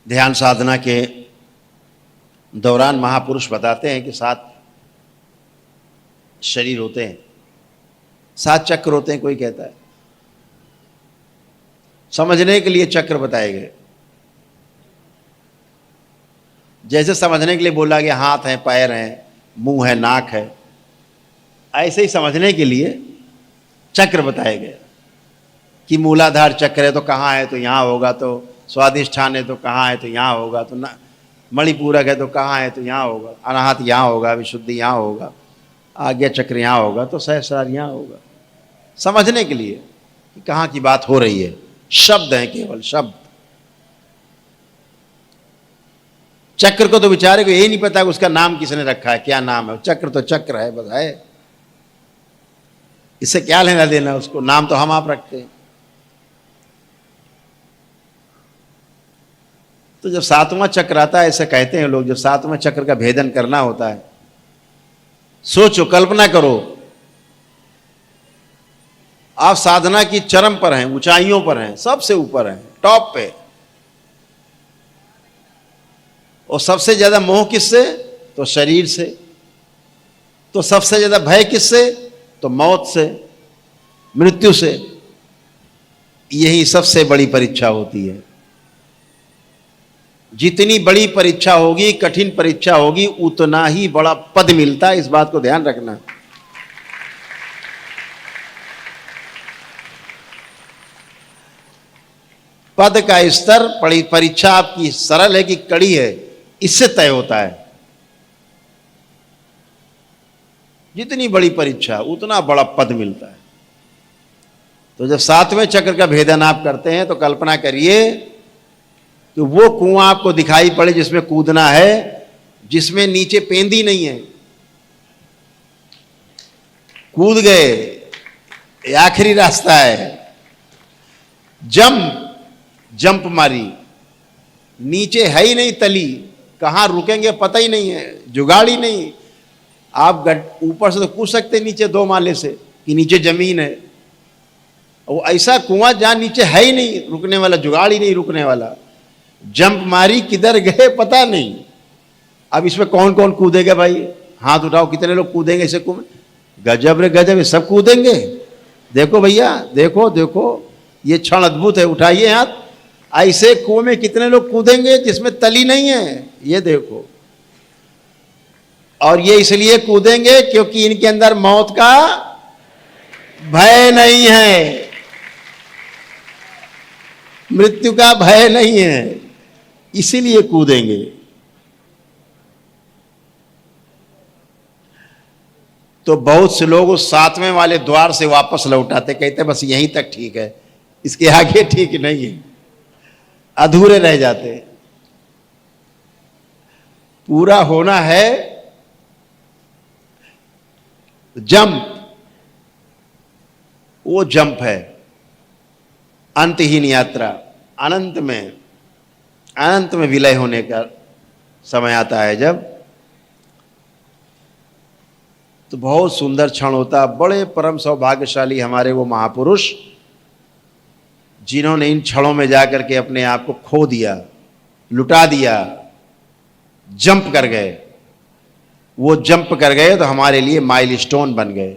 ध्यान साधना के दौरान महापुरुष बताते हैं कि 7 शरीर होते हैं, 7 चक्र होते हैं, कोई कहता है। समझने के लिए चक्र बताए गए। जैसे समझने के लिए बोला गया हाथ है, पैर है, मुंह है, नाक है, ऐसे ही समझने के लिए चक्र बताए गए कि मूलाधार चक्र है तो कहाँ है, तो यहाँ होगा, तो स्वादिष्ठान है तो कहाँ है, तो यहाँ होगा, तो ना मणिपूरक है तो कहाँ है, तो यहाँ होगा, अनाहत यहाँ होगा, विशुद्धि यहाँ होगा, आज्ञा चक्र यहाँ होगा, तो सहस्रार यहाँ होगा। समझने के लिए कि कहाँ की बात हो रही है। शब्द हैं, केवल शब्द। चक्र को तो बेचारे को यही नहीं पता कि उसका नाम किसने रखा है, क्या नाम है। चक्र तो चक्र है, बस है, इससे क्या लेना देना उसको, नाम तो हम आप रखते हैं। तो जब 7वां चक्र आता है, ऐसे कहते हैं लोग, जब 7वें चक्र का भेदन करना होता है, सोचो, कल्पना करो, आप साधना की चरम पर हैं, ऊंचाइयों पर हैं, सबसे ऊपर हैं, टॉप पे, और सबसे ज्यादा मोह किससे, तो शरीर से। तो सबसे ज्यादा भय किससे, तो मौत से, मृत्यु से। यही सबसे बड़ी परीक्षा होती है। जितनी बड़ी परीक्षा होगी, कठिन परीक्षा होगी, उतना ही बड़ा पद मिलता है। इस बात को ध्यान रखना। पद का स्तर, परीक्षा आपकी सरल है कि कड़ी है, इससे तय होता है। जितनी बड़ी परीक्षा, उतना बड़ा पद मिलता है। तो जब 7वें चक्र का भेदन आप करते हैं, तो कल्पना करिए कि वो कुआं आपको दिखाई पड़े जिसमें कूदना है, जिसमें नीचे पेंदी नहीं है। कूद गए, ये आखिरी रास्ता है। जंप मारी, नीचे है ही नहीं तली, कहां रुकेंगे पता ही नहीं है, जुगाड़ ही नहीं। आप ऊपर से तो कूद सकते नीचे 2 माले से कि नीचे जमीन है, वो ऐसा कुआं जहां नीचे है ही नहीं रुकने वाला, जुगाड़ ही नहीं रुकने वाला। जंप मारी, किधर गए पता नहीं। अब इसमें कौन कौन कूदेगा भाई, हाथ उठाओ, कितने लोग कूदेंगे इसे कुएं? गजब रे गजब, सब कूदेंगे। देखो भैया, देखो देखो, ये क्षण अद्भुत है, उठाइए हाथ। ऐसे कुएं में कितने लोग कूदेंगे जिसमें तली नहीं है, ये देखो। और ये इसलिए कूदेंगे क्योंकि इनके अंदर मौत का भय नहीं है, मृत्यु का भय नहीं है, इसीलिए कूदेंगे। तो बहुत से लोग उस 7वें वाले द्वार से वापस लौटाते, कहते बस यहीं तक ठीक है, इसके आगे ठीक नहीं है, अधूरे रह जाते। पूरा होना है जंप, वो जंप है, अंतहीन यात्रा। अनंत में विलय होने का समय आता है जब, तो बहुत सुंदर क्षण होता। बड़े परम सौभाग्यशाली हमारे वो महापुरुष जिन्होंने इन क्षणों में जाकर के अपने आप को खो दिया, लुटा दिया, जंप कर गए। वो जंप कर गए तो हमारे लिए माइलस्टोन बन गए।